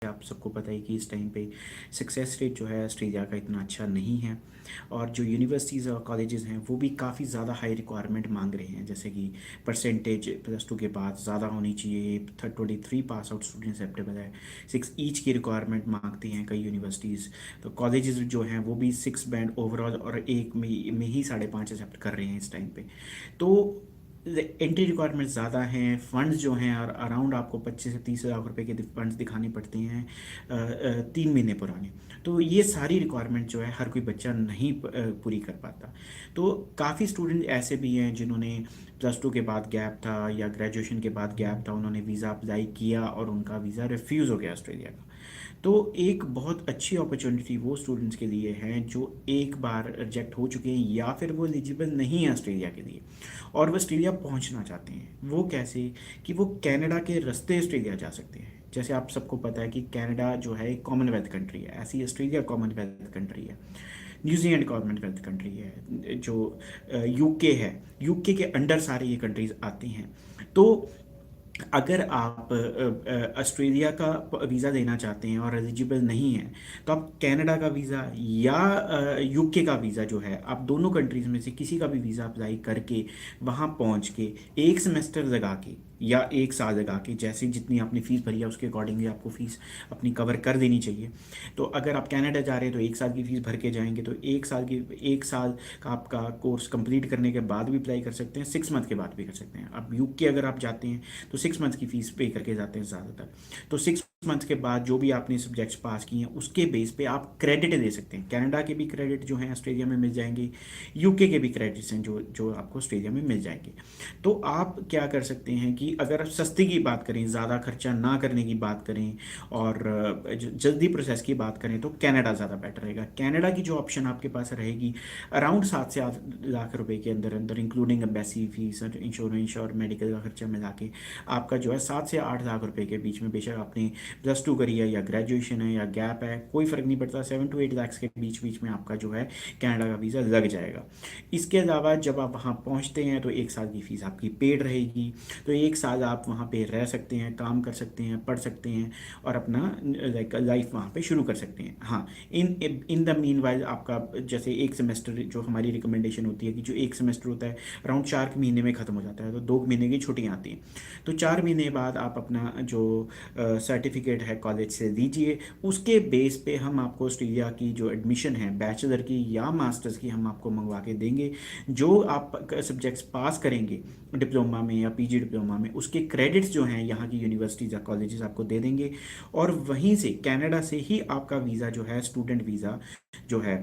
आप सबको पता है कि इस टाइम पे सक्सेस रेट जो है ऑस्ट्रेलिया का इतना अच्छा नहीं है। और जो यूनिवर्सिटीज़ और कॉलेजेस हैं वो भी काफ़ी ज़्यादा हाई रिक्वायरमेंट मांग रहे हैं, जैसे कि परसेंटेज +2 के बाद ज़्यादा होनी चाहिए। 23 पास आउट स्टूडेंट्स एक्सेप्टेबल है, 6 ईच की रिक्वायरमेंट मांगती हैं कई यूनिवर्सिटीज़। तो कॉलेजेस जो हैं वो भी 6 बैंड ओवरऑल और एक में ही 5.5 एक्सेप्ट कर रहे हैं इस टाइम पे। तो एंट्री रिक्वायरमेंट ज़्यादा हैं, फंड्स जो हैं और अराउंड आपको 25 से 30 लाख रुपए के फंड्स दिखाने पड़ते हैं 3 महीने पुराने। तो ये सारी रिक्वायरमेंट जो है हर कोई बच्चा नहीं पूरी कर पाता। तो काफ़ी स्टूडेंट ऐसे भी हैं जिन्होंने +2 के बाद गैप था या ग्रेजुएशन के बाद गैप था, उन्होंने वीज़ा अप्लाई किया और उनका वीज़ा रिफ्यूज़ हो गया ऑस्ट्रेलिया का। तो एक बहुत अच्छी अपॉर्चुनिटी वो स्टूडेंट्स के लिए हैं जो एक बार रिजेक्ट हो चुके हैं या फिर वो एलिजिबल नहीं है ऑस्ट्रेलिया के लिए और वो ऑस्ट्रेलिया पहुंचना चाहते हैं। वो कैसे कि वो कनाडा के रास्ते ऑस्ट्रेलिया जा सकते हैं। जैसे आप सबको पता है कि कनाडा जो है एक कॉमनवेल्थ कंट्री है, ऐसी ऑस्ट्रेलिया कॉमनवेल्थ कंट्री है, न्यूजीलैंड कॉमनवेल्थ कंट्री है, जो यूके है, यूके के अंडर सारी ये कंट्रीज आती हैं। तो अगर आप ऑस्ट्रेलिया का वीज़ा देना चाहते हैं और एलिजिबल नहीं हैं तो आप कनाडा का वीज़ा या यूके का वीज़ा जो है, आप दोनों कंट्रीज़ में से किसी का भी वीज़ा अप्लाई करके वहाँ पहुँच के एक सेमेस्टर लगा के या एक साल लगा के, जैसे जितनी आपने फ़ीस भरी है उसके अकॉर्डिंगली आपको फ़ीस अपनी कवर कर देनी चाहिए। तो अगर आप कनाडा जा रहे हैं तो एक साल की फ़ीस भर के जाएंगे, तो एक साल का आपका कोर्स कंप्लीट करने के बाद भी अप्लाई कर सकते हैं, 6 मंथ के बाद भी कर सकते हैं। अब यूके अगर आप जाते हैं तो 6 मंथ की फ़ीस पे करके जाते हैं ज़्यादातर। तो 6 मंथ के बाद जो भी आपने सब्जेक्ट्स पास किए हैं उसके बेस पे आप क्रेडिट दे सकते हैं। कनाडा के भी क्रेडिट जो हैं ऑस्ट्रेलिया में मिल जाएंगे, यूके के भी क्रेडिट्स हैं जो जो आपको ऑस्ट्रेलिया में मिल जाएंगे। तो आप क्या कर सकते हैं कि अगर सस्ती की बात करें, ज़्यादा खर्चा ना करने की बात करें और जल्दी प्रोसेस की बात करें तो कनाडा ज़्यादा बेटर रहेगा। कनाडा की जो ऑप्शन आपके पास रहेगी अराउंड 7 से 8 लाख रुपए के अंदर अंदर, इंक्लूडिंग एम्बेसी फीस और इंश्योरेंस और मेडिकल का खर्चा मिला के आपका जो है 7 से 8 लाख रुपए के बीच में, बेशक आपने +2 करी है या ग्रेजुएशन है या गैप है, कोई फ़र्क नहीं पड़ता, 7 to 8 लाख के बीच बीच में आपका जो है कनाडा का वीज़ा लग जाएगा। इसके अलावा जब आप वहाँ पहुँचते हैं तो एक साल की फ़ीस आपकी पेड रहेगी। तो एक साल आप वहाँ पे रह सकते हैं, काम कर सकते हैं, पढ़ सकते हैं और अपना लाइफ वहाँ पे शुरू कर सकते हैं। हाँ, इन इन द मीन वाइल आपका जैसे एक सेमेस्टर, जो हमारी रिकमेंडेशन होती है कि जो एक सेमेस्टर होता है अराउंड 4 महीने में ख़त्म हो जाता है, तो 2 महीने की छुट्टियाँ आती हैं। तो 4 महीने बाद आप अपना जो सर्टिफिकेट है कॉलेज से दीजिए, उसके बेस पे हम आपको ऑस्ट्रेलिया की जो एडमिशन है बैचलर की या मास्टर्स की हम आपको मंगवा के देंगे। जो आप सब्जेक्ट्स पास करेंगे डिप्लोमा में या पीजी डिप्लोमा में, उसके क्रेडिट्स जो हैं यहाँ की यूनिवर्सिटीज़ या कॉलेजेस आपको दे देंगे और वहीं से कनाडा से ही आपका वीज़ा जो है, स्टूडेंट वीज़ा जो है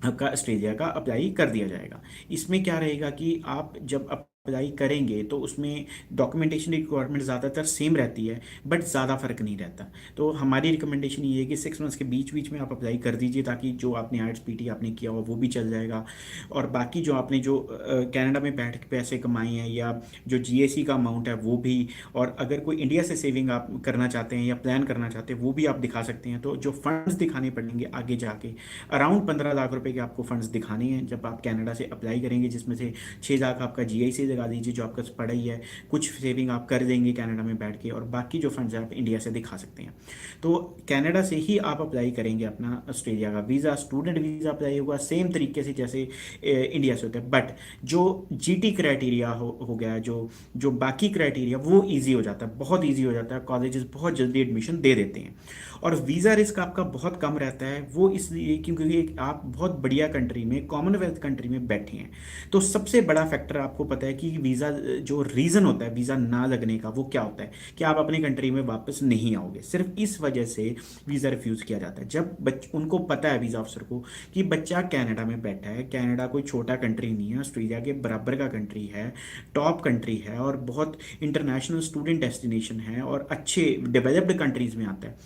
आपका ऑस्ट्रेलिया का अप्लाई कर दिया जाएगा। इसमें क्या रहेगा कि आप जब अप्लाई करेंगे तो उसमें डॉक्यूमेंटेशन रिक्वायरमेंट ज़्यादातर सेम रहती है, बट ज़्यादा फ़र्क नहीं रहता। तो हमारी रिकमेंडेशन ये है कि 6 मंथ्स के बीच बीच में आप अप्लाई कर दीजिए, ताकि जो आपने आर्ट्स पीटी आपने किया हुआ वो भी चल जाएगा और बाकी जो आपने जो कनाडा में बैठ के पैसे कमाए हैं या जो जीएसी का अमाउंट है वो भी, और अगर कोई इंडिया से सेविंग आप करना चाहते हैं या प्लान करना चाहते हैं वो भी आप दिखा सकते हैं। तो जो फंड्स दिखाने पड़ेंगे आगे जाके अराउंड 15 लाख रुपए के आपको फंड्स दिखाने हैं जब आप कनाडा से अप्लाई करेंगे, जिसमें से 6 लाख आपका जीआईसी लगा दीजिए जो आपका पढ़ाई है, कुछ सेविंग आप कर देंगे कनाडा में बैठ के और बाकी जो फंड्स आप इंडिया से दिखा सकते हैं। तो कनाडा से ही आप अप्लाई करेंगे अपना ऑस्ट्रेलिया का वीज़ा, स्टूडेंट वीज़ा अप्लाई होगा सेम तरीके से जैसे इंडिया से होता है, बट जो जीटी क्राइटेरिया हो गया, जो जो बाकी क्राइटेरिया वो ईजी हो जाता है, बहुत ईजी हो जाता है, कॉलेजेस बहुत जल्दी एडमिशन दे देते हैं और वीज़ा रिस्क आपका बहुत कम रहता है। वो इसलिए क्योंकि आप बहुत बढ़िया कंट्री में, कॉमनवेल्थ कंट्री में बैठे हैं। तो सबसे बड़ा फैक्टर आपको पता है कि वीज़ा जो रीज़न होता है वीज़ा ना लगने का वो क्या होता है कि आप अपनी कंट्री में वापस नहीं आओगे। सिर्फ इस वजह से वीज़ा रिफ्यूज़ किया जाता है। जब उनको पता है वीज़ा अफसर को कि बच्चा कनाडा में बैठा है, कनाडा कोई छोटा कंट्री नहीं है, ऑस्ट्रेलिया के बराबर का कंट्री है, टॉप कंट्री है और बहुत इंटरनेशनल स्टूडेंट डेस्टिनेशन है और अच्छे डेवलप्ड कंट्रीज़ में आता है,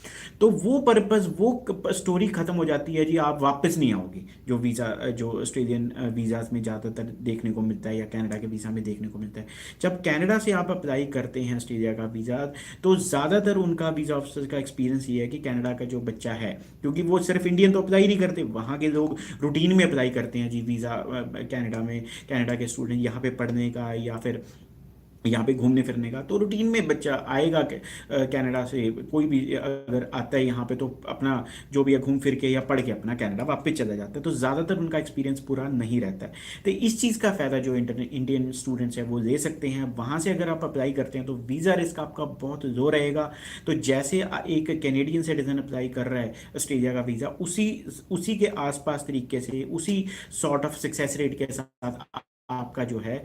तो वो पर्पस, वो स्टोरी खत्म हो जाती है जी, आप वापस नहीं आओगे। जो वीज़ा, जो ऑस्ट्रेलियन वीज़ाज में ज़्यादातर देखने को मिलता है या कनाडा के वीज़ा में देखने को मिलता है, जब कनाडा से आप अप्लाई करते हैं ऑस्ट्रेलिया का वीज़ा, तो ज़्यादातर उनका वीज़ा ऑफिसर का एक्सपीरियंस ये है कि कनाडा का जो बच्चा है, क्योंकि वो सिर्फ इंडियन तो अप्लाई नहीं करते, वहाँ के लोग रूटीन में अप्लाई करते हैं जी वीज़ा कनाडा में, कनाडा के स्टूडेंट यहाँ पे पढ़ने का या फिर यहाँ पे घूमने फिरने का, तो रूटीन में बच्चा आएगा कनाडा से, कोई भी अगर आता है यहाँ पे तो अपना जो भी है घूम फिर के या पढ़ के अपना कनाडा वापस चला जाता है, तो ज़्यादातर उनका एक्सपीरियंस पूरा नहीं रहता है। तो इस चीज़ का फ़ायदा जो इंडियन स्टूडेंट्स हैं वो ले सकते हैं। वहाँ से अगर आप अप्लाई करते हैं तो वीज़ा रिस्क आपका बहुत लो रहेगा। तो जैसे एक कैनेडियन सिटीजन अप्लाई कर रहा है ऑस्ट्रेलिया का वीज़ा, उसी उसी के आसपास तरीके से, उसी सॉर्ट ऑफ सक्सेस रेट के साथ आपका जो है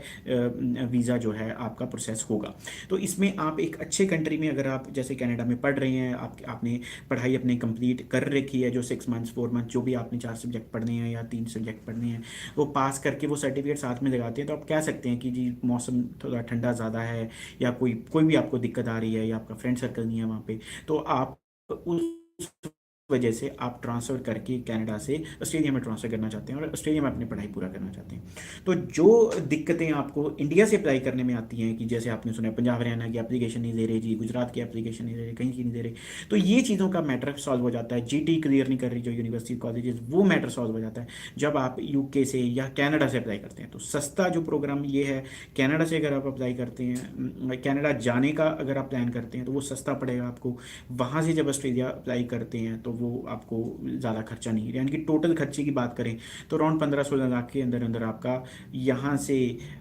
वीज़ा जो है आपका प्रोसेस होगा। तो इसमें आप एक अच्छे कंट्री में, अगर आप जैसे कनाडा में पढ़ रहे हैं, आपने पढ़ाई अपने कंप्लीट कर रखी है, जो 6 मंथ्स 4 मंथ जो भी आपने 4 सब्जेक्ट पढ़ने हैं या 3 सब्जेक्ट पढ़ने हैं, वो पास करके वो सर्टिफिकेट साथ में लगाते हैं, तो आप कह सकते हैं कि जी मौसम थोड़ा ठंडा ज़्यादा है, या कोई कोई भी आपको दिक्कत आ रही है, या आपका फ्रेंड सर्कल नहीं है वहाँ पे, तो आप उस वजह से आप ट्रांसफ़र करके कनाडा से ऑस्ट्रेलिया में ट्रांसफ़र करना चाहते हैं और ऑस्ट्रेलिया में अपनी पढ़ाई पूरा करना चाहते हैं। तो जो दिक्कतें आपको इंडिया से अप्लाई करने में आती हैं, कि जैसे आपने सुना पंजाब हरियाणा की एप्लीकेशन नहीं दे रही जी, गुजरात की एप्लीकेशन नहीं दे रही, कहीं की नहीं दे रही, तो ये चीज़ों का मैटर सॉल्व हो जाता है। जीटी क्लियर नहीं कर रही जो यूनिवर्सिटी कॉलेजेस, वो मैटर सॉल्व हो जाता है जब आप यूके से या कनाडा से अप्लाई करते हैं। तो सस्ता जो प्रोग्राम ये है, कनाडा से अगर आप अप्लाई करते हैं, कनाडा जाने का अगर आप प्लान करते हैं तो वो सस्ता पड़ेगा आपको। वहाँ से जब ऑस्ट्रेलिया अप्लाई करते हैं तो वो आपको ज़्यादा खर्चा नहीं, यानी कि टोटल खर्चे की बात करें तो अराउंड 15-16 लाख के अंदर अंदर आपका यहाँ से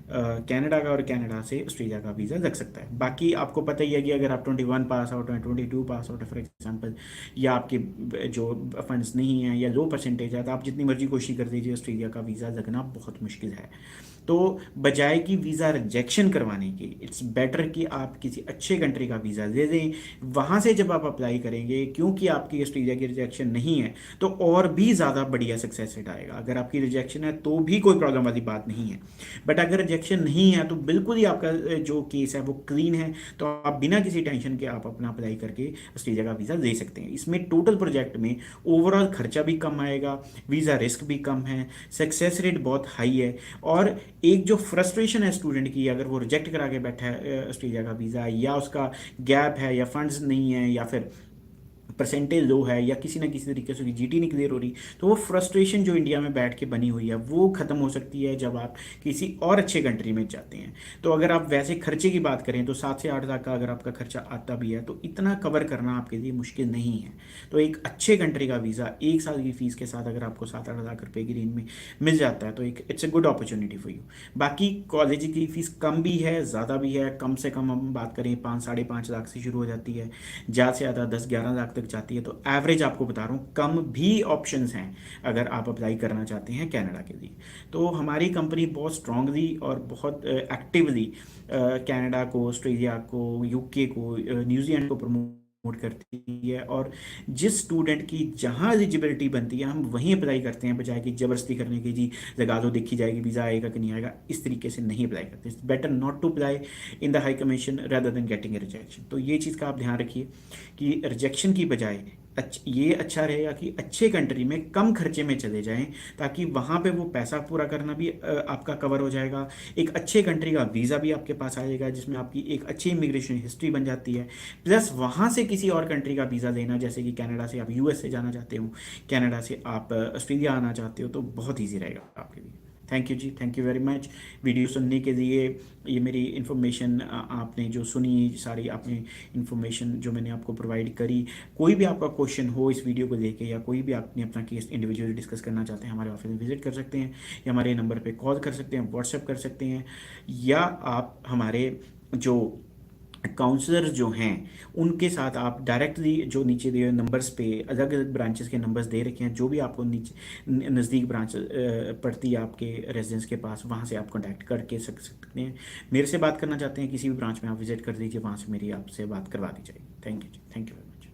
कनाडा का और कनाडा से ऑस्ट्रेलिया का वीज़ा लग सकता है। बाकी आपको पता ही है कि अगर आप 21 पास आउट हैं, 22 पास आउट है फॉर एग्जांपल, या आपके जो फंड्स नहीं हैं या लो परसेंटेज है, तो आप जितनी मर्जी कोशिश कर दीजिए, ऑस्ट्रेलिया का वीज़ा लगना बहुत मुश्किल है। तो बजाय कि वीज़ा रिजेक्शन करवाने के, इट्स बेटर कि आप किसी अच्छे कंट्री का वीज़ा दे दें। वहाँ से जब आप अप्लाई करेंगे, क्योंकि आपकी ऑस्ट्रेलिया की रिजेक्शन नहीं है, तो और भी ज़्यादा बढ़िया सक्सेस रेट आएगा। अगर आपकी रिजेक्शन है तो भी कोई प्रॉब्लम वाली बात नहीं है, बट अगर रिजेक्शन नहीं है तो बिल्कुल ही आपका जो केस है वो क्लीन है। तो आप बिना किसी टेंशन के आप अपना अप्लाई करके ऑस्ट्रेलिया का वीज़ा ले सकते हैं। इसमें टोटल प्रोजेक्ट में ओवरऑल खर्चा भी कम आएगा, वीज़ा रिस्क भी कम है, सक्सेस रेट बहुत हाई है। और एक जो फ्रस्ट्रेशन है स्टूडेंट की, अगर वो रिजेक्ट करा के बैठा है ऑस्ट्रेलिया का वीज़ा, या उसका गैप है, या फंड्स नहीं है, या फिर परसेंटेज लो है, या किसी ना किसी तरीके से उसकी जीटी नहीं क्लियर हो रही, तो वो फ्रस्ट्रेशन जो इंडिया में बैठ के बनी हुई है वो ख़त्म हो सकती है जब आप किसी और अच्छे कंट्री में जाते हैं। तो अगर आप वैसे खर्चे की बात करें तो 7 से 8 लाख का अगर आपका खर्चा आता भी है तो इतना कवर करना आपके लिए मुश्किल नहीं है। तो एक अच्छे कंट्री का वीज़ा 1 साल की फ़ीस के साथ अगर आपको 7-8 लाख रुपए की रेंज में मिल जाता है तो एक it's a good opportunity for you. बाकी कॉलेज की फ़ीस कम भी है, ज़्यादा भी है। कम से कम हम बात करें 5-5.5 लाख से शुरू हो जाती है, ज़्यादा से ज़्यादा 10-11 लाख तक जाती है। तो एवरेज आपको बता रहा हूँ, कम भी ऑप्शंस हैं अगर आप अप्लाई करना चाहते हैं कनाडा के लिए। तो हमारी कंपनी बहुत स्ट्रांगली और बहुत एक्टिवली कनाडा को, ऑस्ट्रेलिया को, यूके को, न्यूजीलैंड को प्रमोट करती है। और जिस स्टूडेंट की जहाँ एलिजिबिलिटी बनती है हम वहीं अप्लाई करते हैं, बजाय कि ज़बरदस्ती करने की जी लगा दो देखी जाएगी वीज़ा आएगा कि नहीं आएगा, इस तरीके से नहीं अप्लाई करते। It's better not to apply in the high commission rather than getting a rejection. तो ये चीज़ का आप ध्यान रखिए कि रिजेक्शन की बजाय ये अच्छा रहेगा कि अच्छे कंट्री में कम खर्चे में चले जाएं, ताकि वहाँ पे वो पैसा पूरा करना भी आपका कवर हो जाएगा। एक अच्छे कंट्री का वीज़ा भी आपके पास आएगा जिसमें आपकी एक अच्छी इमिग्रेशन हिस्ट्री बन जाती है। प्लस वहाँ से किसी और कंट्री का वीज़ा लेना, जैसे कि कनाडा से आप यूएस से जाना चाहते हो, कनाडा से आप ऑस्ट्रेलिया आना चाहते हो, तो बहुत ईजी रहेगा आपके लिए। Thank you ji, thank you very much video सुनने के लिए। ये मेरी इन्फॉर्मेशन आपने जो सुनी, सारी आपने इन्फॉर्मेशन जो मैंने आपको प्रोवाइड करी, कोई भी आपका क्वेश्चन हो इस वीडियो को लेके, या कोई भी आपने अपना केस इंडिविजुअली डिस्कस करना चाहते हैं, हमारे ऑफिस में विजिट कर सकते हैं, या हमारे नंबर पे कॉल कर सकते हैं, व्हाट्सएप कर सकते हैं, या आप हमारे जो काउंसलर जो हैं उनके साथ आप डायरेक्टली, जो नीचे दिए नंबर्स पे अलग अलग ब्रांचेस के नंबर्स दे रखे हैं, जो भी आपको नीचे नज़दीक ब्रांच पड़ती है आपके रेजिडेंस के पास, वहाँ से आप कांटेक्ट करके सकते हैं। मेरे से बात करना चाहते हैं किसी भी ब्रांच में, आप विजिट कर दीजिए, वहाँ से मेरी आपसे बात करवा दी जाएगी। Thank you ji, thank you.